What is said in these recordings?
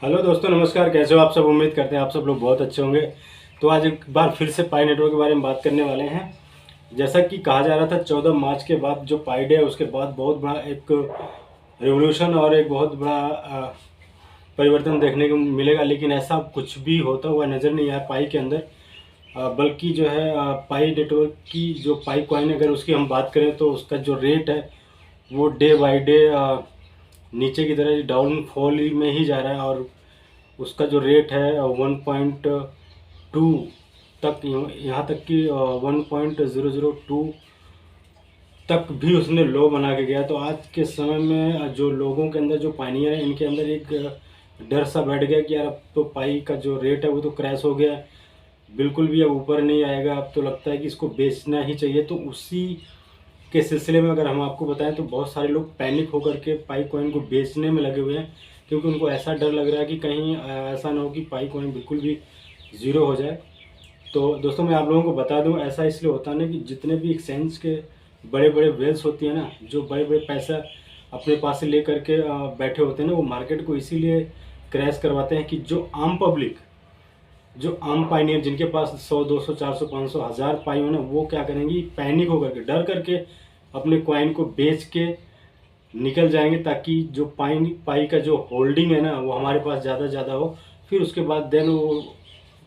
Hello दोस्तों, नमस्कार। कैसे हो आप सब? उम्मीद करते हैं आप सब लोग बहुत अच्छे होंगे। तो आज एक बार फिर से पाई नेटवर्क के बारे में बात करने वाले हैं। जैसा कि कहा जा रहा था 14 मार्च के बाद जो पाई डे है उसके बाद बहुत बड़ा एक रेवोल्यूशन और एक बहुत बड़ा परिवर्तन देखने को मिलेगा, लेकिन ऐसा कुछ भी होता हुआ नज़र नहीं आया पाई के अंदर। बल्कि जो है पाई नेटवर्क की जो पाई कॉइन, अगर उसकी हम बात करें तो उसका जो रेट है वो डे बाई डे नीचे की तरह डाउनफॉल में ही जा रहा है। और उसका जो रेट है 1.2 तक, यहाँ तक कि 1.002 तक भी उसने लो बना के गया। तो आज के समय में जो लोगों के अंदर, जो पाइनियर है, इनके अंदर एक डर सा बैठ गया कि यार अब तो पाई का जो रेट है वो तो क्रैश हो गया, बिल्कुल भी अब ऊपर नहीं आएगा, अब तो लगता है कि इसको बेचना ही चाहिए। तो उसी के सिलसिले में अगर हम आपको बताएं तो बहुत सारे लोग पैनिक होकर के पाई कॉइन को बेचने में लगे हुए हैं, क्योंकि उनको ऐसा डर लग रहा है कि कहीं ऐसा ना हो कि पाई कॉइन बिल्कुल भी ज़ीरो हो जाए। तो दोस्तों, मैं आप लोगों को बता दूं, ऐसा इसलिए होता है ना कि जितने भी एक्सचेंज के बड़े बड़े वेल्स होती है ना, जो बड़े बड़े पैसा अपने पास से ले करके बैठे होते हैं ना, वो मार्केट को इसीलिए क्रैश करवाते हैं कि जो आम पब्लिक, जो आम पाइनियर जिनके पास 100 200 400 500 हज़ार पाई हो ना, वो क्या करेंगी, पैनिक होकर के, डर करके अपने कॉइन को बेच के निकल जाएंगे, ताकि जो पाई का जो होल्डिंग है ना वो हमारे पास ज़्यादा ज़्यादा हो। फिर उसके बाद देन वो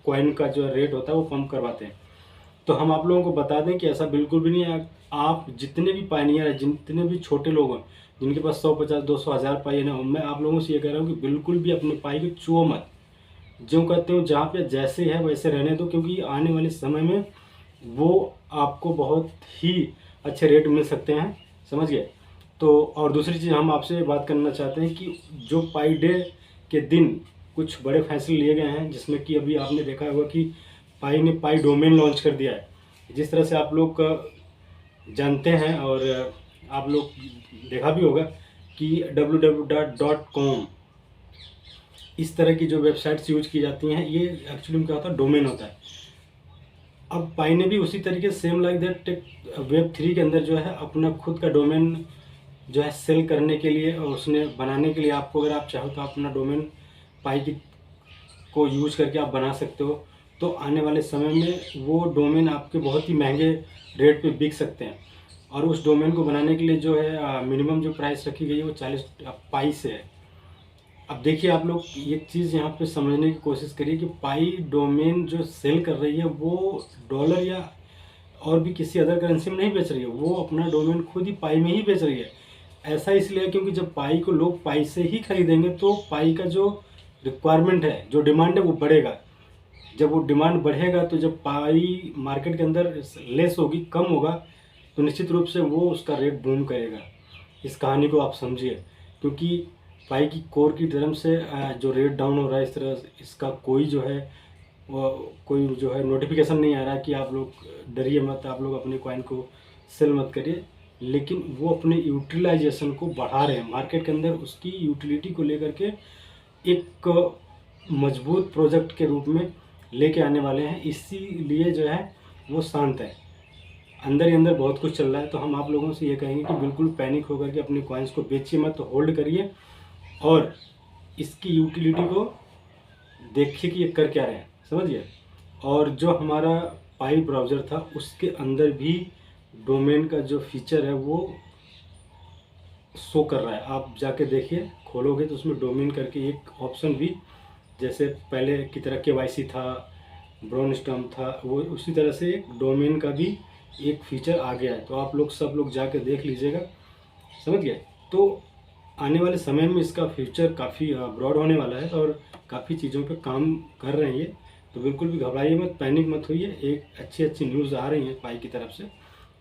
कॉइन का जो रेट होता है वो पंप करवाते हैं। तो हम आप लोगों को बता दें कि ऐसा बिल्कुल भी नहीं है। आप जितने भी पाइनियर हैं, जितने भी छोटे लोग हैं जिनके पास 100 50 200 हज़ार पाई है ना, मैं आप लोगों से ये कह रहा हूँ कि बिल्कुल भी अपने पाई को छुओ मत। जो कहते हो जहाँ पे जैसे है वैसे रहने दो, क्योंकि आने वाले समय में वो आपको बहुत ही अच्छे रेट मिल सकते हैं। समझ गए? तो और दूसरी चीज़ हम आपसे बात करना चाहते हैं कि जो पाई डे के दिन कुछ बड़े फैसले लिए गए हैं, जिसमें कि अभी आपने देखा होगा कि पाई ने पाई डोमेन लॉन्च कर दिया है। जिस तरह से आप लोग जानते हैं और आप लोग देखा भी होगा कि www.com इस तरह की जो वेबसाइट्स यूज की जाती हैं, ये एक्चुअली में क्या होता है, डोमेन होता है। अब पाई ने भी उसी तरीके से सेम लाइक दैट Web3 के अंदर जो है अपना खुद का डोमेन जो है सेल करने के लिए, और उसने बनाने के लिए आपको, अगर आप चाहो तो आप अपना डोमेन पाई की को यूज करके आप बना सकते हो। तो आने वाले समय में वो डोमेन आपके बहुत ही महंगे रेट पे बिक सकते हैं। और उस डोमेन को बनाने के लिए जो है मिनिमम जो प्राइस रखी गई है वो 40 पाई से है। अब देखिए, आप लोग एक चीज़ यहाँ पे समझने की कोशिश करिए कि पाई डोमेन जो सेल कर रही है वो डॉलर या और भी किसी अदर करेंसी में नहीं बेच रही है, वो अपना डोमेन खुद ही पाई में ही बेच रही है। ऐसा इसलिए है क्योंकि जब पाई को लोग पाई से ही खरीदेंगे तो पाई का जो रिक्वायरमेंट है, जो डिमांड है, वो बढ़ेगा। जब वो डिमांड बढ़ेगा तो जब पाई मार्केट के अंदर लेस होगी, कम होगा, तो निश्चित रूप से वो उसका रेट बूम करेगा। इस कहानी को आप समझिए, क्योंकि पाई की कोर की टर्म से जो रेट डाउन हो रहा है, इस तरह इसका कोई जो है वो कोई जो है नोटिफिकेशन नहीं आ रहा कि आप लोग डरिए मत, आप लोग अपने कॉइन को सेल मत करिए। लेकिन वो अपने यूटिलाइजेशन को बढ़ा रहे हैं मार्केट के अंदर, उसकी यूटिलिटी को लेकर के एक मजबूत प्रोजेक्ट के रूप में लेके आने वाले हैं। इसीलिए जो है वो शांत है, अंदर ही अंदर बहुत कुछ चल रहा है। तो हम आप लोगों से ये कहेंगे कि बिल्कुल पैनिक होकर के अपने कॉइन्स को बेचिए मत, होल्ड करिए और इसकी यूटिलिटी को देखिए कि ये कर क्या रहे हैं। समझिए? और जो हमारा पाई ब्राउज़र था उसके अंदर भी डोमेन का जो फीचर है वो शो कर रहा है। आप जाके देखिए, खोलोगे तो उसमें डोमेन करके एक ऑप्शन भी, जैसे पहले की तरह KYC था, ब्राउन स्टम्प था, वो उसी तरह से एक डोमेन का भी एक फीचर आ गया है। तो आप लोग सब लोग जाके देख लीजिएगा। समझ गए? तो आने वाले समय में इसका फ्यूचर काफ़ी ब्रॉड होने वाला है और काफ़ी चीज़ों पे काम कर रहे हैं ये। तो बिल्कुल भी घबराइए मत, पैनिक मत होइए। एक अच्छी अच्छी न्यूज़ आ रही है पाई की तरफ से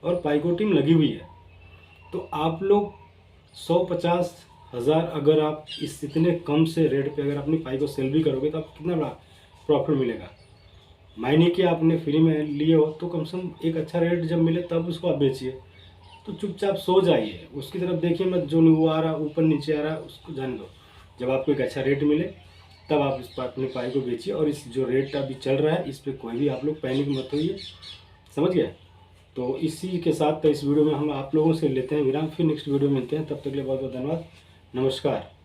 और पाई को टीम लगी हुई है। तो आप लोग 150 हज़ार अगर आप इस इतने कम से रेट पे अगर अपनी पाई को सेल भी करोगे तो आपको कितना बड़ा प्रॉफिट मिलेगा। मायने कि आपने फ्री में लिए हो तो कम से कम एक अच्छा रेट जब मिले तब उसको आप बेचिए। तो चुपचाप सो जाइए, उसकी तरफ देखिए मत, जो वो आ रहा ऊपर नीचे आ रहा है उसको जाने दो। जब आपको एक अच्छा रेट मिले तब आप इस पर अपने पाई को बेचिए। और इस जो रेट अभी चल रहा है इस पर कोई भी आप लोग पैनिक मत होइए। समझ गए? तो इसी के साथ तो इस वीडियो में हम आप लोगों से लेते हैं विराम, फिर नेक्स्ट वीडियो में मिलते हैं। तब तक के लिए बहुत बहुत धन्यवाद। नमस्कार।